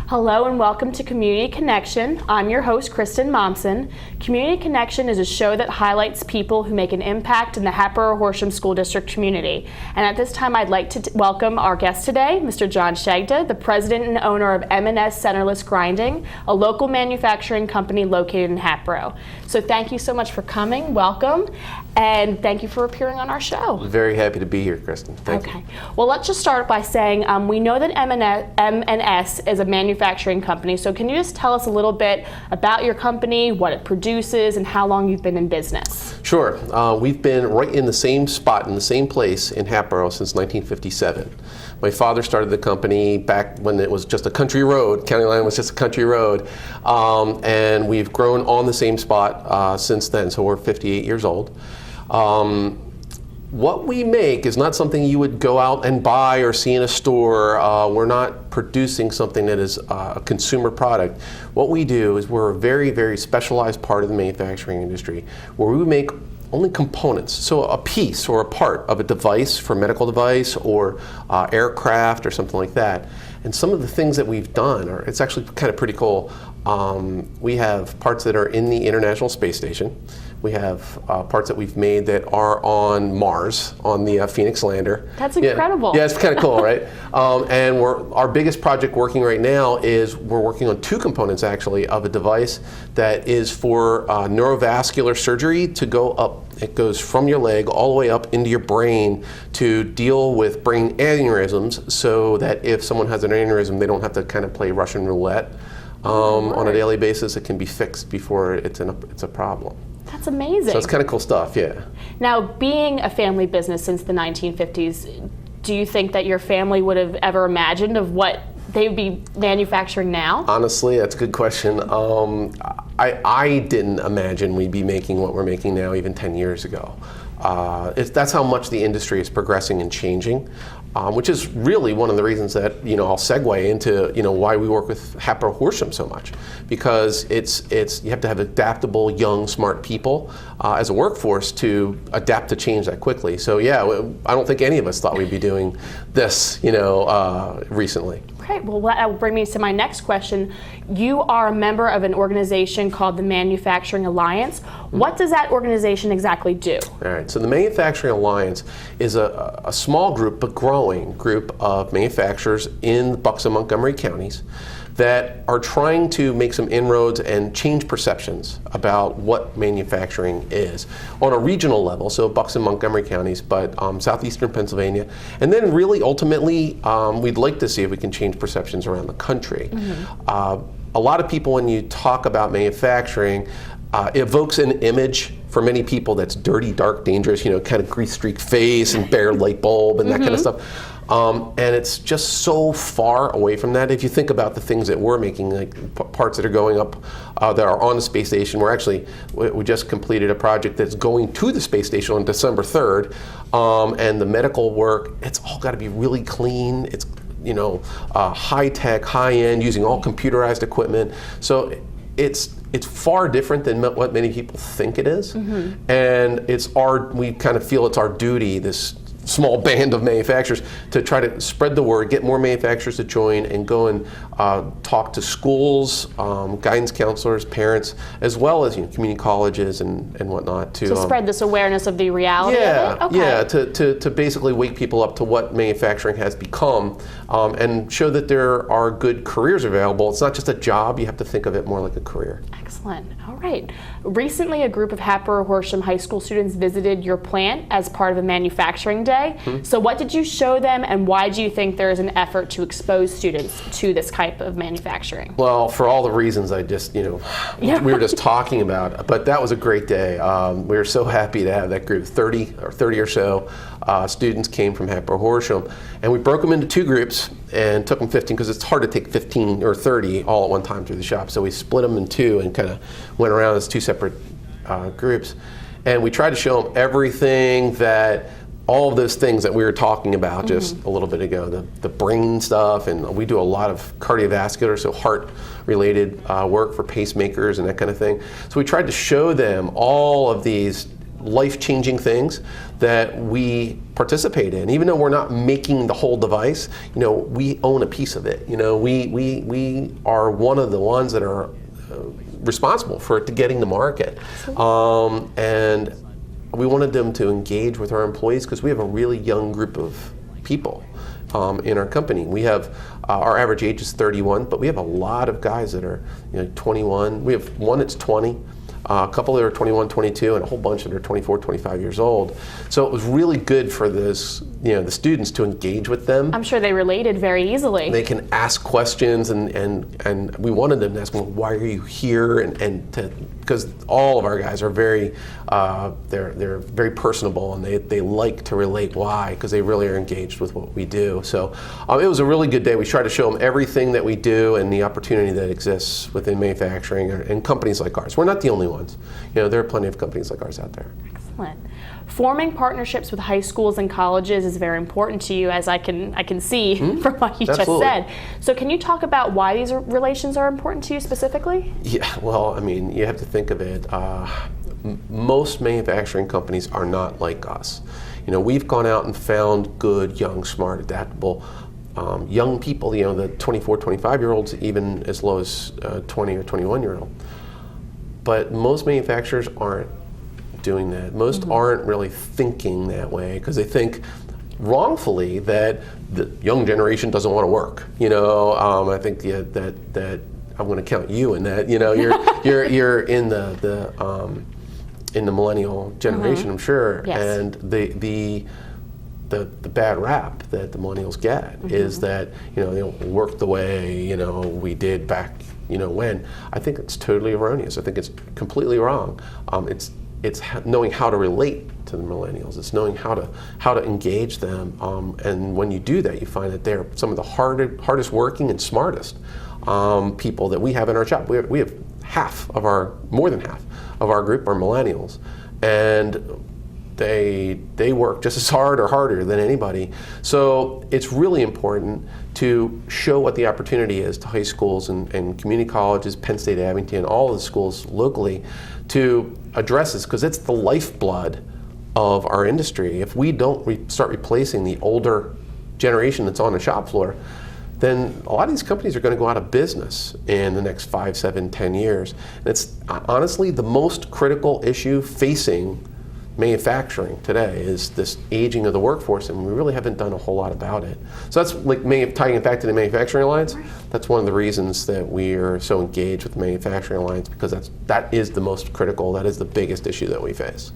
Hello and welcome to Community Connection. I'm your host, Kristen Momsen. Community Connection is a show that highlights people who make an impact in the Hatboro-Horsham School District community. And at this time, I'd like to welcome our guest today, Mr. John Shegda, the president and owner of M&S Centerless Grinding, a local manufacturing company located in Hatboro. So thank you so much for coming. Welcome. And thank you for appearing on our show. Very happy to be here, Kristen. Thank you. Well, let's just start by saying we know that M&S is a manufacturing company. So can you just tell us a little bit about your company, what it produces, and how long you've been in business? Sure. We've been right in the same spot, in the same place in Hatboro since 1957. My father started the company back when it was just a country road. County line was just a country road. And we've grown on the same spot since then, so we're 58 years old. What we make is not something you would go out and buy or see in a store. We're not producing something that is a consumer product. What we do is we're a very, very specialized part of the manufacturing industry where we make only components, so a piece or a part of a device, for a medical device or aircraft or something like that. And some of the things that we've done it's actually kind of pretty cool. We have parts that are in the International Space Station. We have parts that we've made that are on Mars, on the Phoenix lander. That's incredible. Yeah, it's kind of cool, right? And our biggest project working right now is we're working on two components, actually, of a device that is for neurovascular surgery to go up. It goes from your leg all the way up into your brain to deal with brain aneurysms, so that if someone has an aneurysm, they don't have to kind of play Russian roulette on a daily basis. It can be fixed before it's a problem. That's amazing. So it's kind of cool stuff, yeah. Now, being a family business since the 1950s, do you think that your family would have ever imagined of what they would be manufacturing now? Honestly, that's a good question. I didn't imagine we'd be making what we're making now even 10 years ago. That's how much the industry is progressing and changing, which is really one of the reasons that I'll segue into why we work with Hatboro-Horsham so much, because you have to have adaptable, young, smart people as a workforce to adapt to change that quickly. So yeah, I don't think any of us thought we'd be doing this recently. Okay, well, that will bring me to my next question. You are a member of an organization called the Manufacturing Alliance. What does that organization exactly do? All right, so the Manufacturing Alliance is a small group, but growing group of manufacturers in Bucks and Montgomery counties that are trying to make some inroads and change perceptions about what manufacturing is on a regional level, so Bucks and Montgomery counties, but southeastern Pennsylvania. And then really ultimately, we'd like to see if we can change perceptions around the country. Mm-hmm. A lot of people, when you talk about manufacturing, evokes an image for many people that's dirty, dark, dangerous, kind of grease-streaked face and bare light bulb and that kind of stuff. And it's just so far away from that. If you think about the things that we're making, like parts that are going up that are on the space station, we just completed a project that's going to the space station on December 3rd. And the medical work, it's all got to be really clean. It's high-tech, high-end, using all computerized equipment. So it's far different than what many people think it is. Mm-hmm. And we kind of feel it's our duty, this small band of manufacturers, to try to spread the word, get more manufacturers to join, and go and talk to schools, guidance counselors, parents, as well as community colleges and whatnot to spread this awareness of the reality of it? Okay. Yeah, to basically wake people up to what manufacturing has become, and show that there are good careers available. It's not just a job, you have to think of it more like a career. Excellent. All right. Recently, a group of Hatboro-Horsham High School students visited your plant as part of a manufacturing day. Mm-hmm. So what did you show them, and why do you think there is an effort to expose students to this type of manufacturing? Well, for all the reasons I just, we were just talking about, but that was a great day. We were so happy to have that group, 30 or so students came from Hatboro-Horsham, and we broke them into two groups and took them 15, because it's hard to take 15 or 30 all at one time through the shop. So we split them in two and kind of went around as two separate groups. And we tried to show them everything all of those things that we were talking about just a little bit ago, the brain stuff, and we do a lot of cardiovascular, so heart-related work for pacemakers and that kind of thing. So we tried to show them all of these life-changing things that we participate in. Even though we're not making the whole device, we own a piece of it. We are one of the ones that are responsible for it to getting to market. And we wanted them to engage with our employees because we have a really young group of people in our company. We have our average age is 31, but we have a lot of guys that are 21. We have one that's 20. A couple that are 21, 22, and a whole bunch that are 24, 25 years old. So it was really good for this, the students to engage with them. I'm sure they related very easily. They can ask questions, and we wanted them to ask, well, why are you here? Because all of our guys are very, they're very personable, and they like to relate why, because they really are engaged with what we do. So it was a really good day. We tried to show them everything that we do and the opportunity that exists within manufacturing and companies like ours. We're not the only ones. There are plenty of companies like ours out there. Excellent. Forming partnerships with high schools and colleges is very important to you, as I can see from what you Absolutely. just said. So can you talk about why these relations are important to you specifically? Yeah, well, you have to think of it. Most manufacturing companies are not like us. We've gone out and found good, young, smart, adaptable young people, the 24, 25-year-olds, even as low as 20 or 21-year-old. But most manufacturers aren't doing that. Most aren't really thinking that way because they think wrongfully that the young generation doesn't want to work. I think that I'm going to count you in that. You're in the millennial generation, I'm sure, Yes. and the bad rap that the millennials get is that they don't work the way we did back. When I think it's totally erroneous. I think it's completely wrong. It's knowing how to relate to the millennials. It's knowing how to engage them. And when you do that, you find that they're some of the hardest working and smartest people that we have in our shop. We have more than half of our group are millennials, and they work just as hard or harder than anybody. So it's really important to show what the opportunity is to high schools and community colleges, Penn State, Abington, all of the schools locally to address this, because it's the lifeblood of our industry. If we don't start replacing the older generation that's on the shop floor, then a lot of these companies are going to go out of business in the next 5, 7, 10 years. And it's honestly the most critical issue facing manufacturing today is this aging of the workforce, and we really haven't done a whole lot about it. So that's tying it back to the Manufacturing Alliance. That's one of the reasons that we are so engaged with the Manufacturing Alliance, because that is the most critical, that is the biggest issue that we face.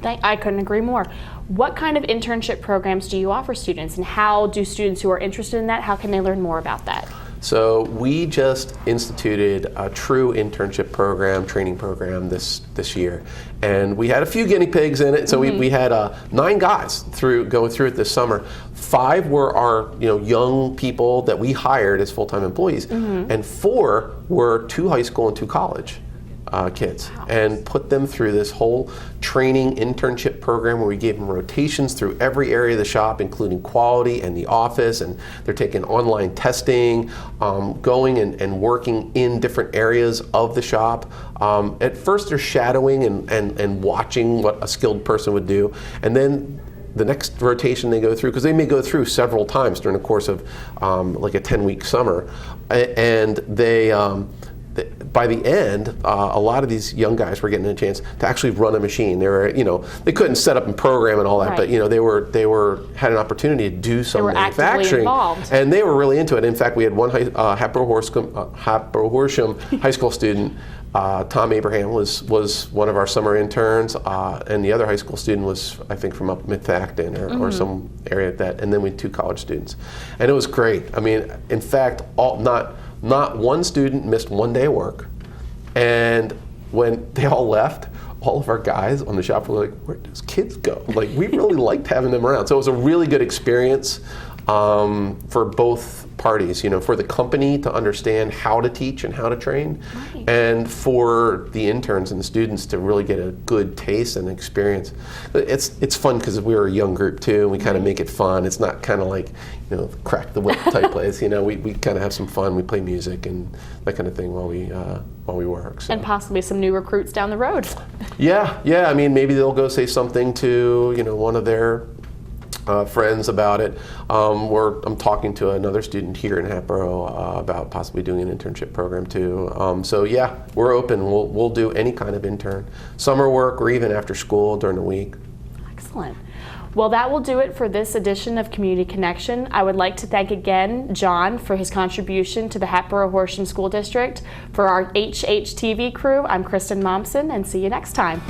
I couldn't agree more. What kind of internship programs do you offer students, and how do students who are interested in that, how can they learn more about that? So we just instituted a true internship program, training program this year, and we had a few guinea pigs in it. So we had 9 guys going through it this summer. 5 were our young people that we hired as full-time employees, and 4 were 2 high school and 2 college kids, and put them through this whole training internship program where we gave them rotations through every area of the shop, including quality and the office, and they're taking online testing, going and working in different areas of the shop. At first they're shadowing and watching what a skilled person would do, and then the next rotation they go through, because they may go through several times during the course of like a 10-week summer, and by the end, a lot of these young guys were getting a chance to actually run a machine. They were, they couldn't set up and program and all that, but they had an opportunity to do some manufacturing, and they were really into it. In fact, we had one Hatboro-Horsham High School student. Tom Abraham was one of our summer interns, and the other high school student was, I think, from up Mid-Acton or some area like that. And then we had 2 college students, and it was great. In fact, not one student missed one day of work, and when they all left, all of our guys on the shop were like, "Where does kids go?" We really liked having them around. So it was a really good experience. for both parties, for the company to understand how to teach and how to train, Right. and for the interns and the students to really get a good taste and experience. It's fun because we're a young group too, and we kind of make it fun. It's not kind of like, crack the whip type place. We kind of have some fun. We play music and that kind of thing while we work. So. And possibly some new recruits down the road. Yeah. I mean, maybe they'll go say something to one of their friends about it. I'm talking to another student here in Hatboro about possibly doing an internship program too. So yeah, we're open. We'll do any kind of intern, summer work, or even after school during the week. Excellent. Well, that will do it for this edition of Community Connection. I would like to thank again John for his contribution to the Hatboro-Horsham School District. For our HHTV crew, I'm Kristen Momsen, and see you next time.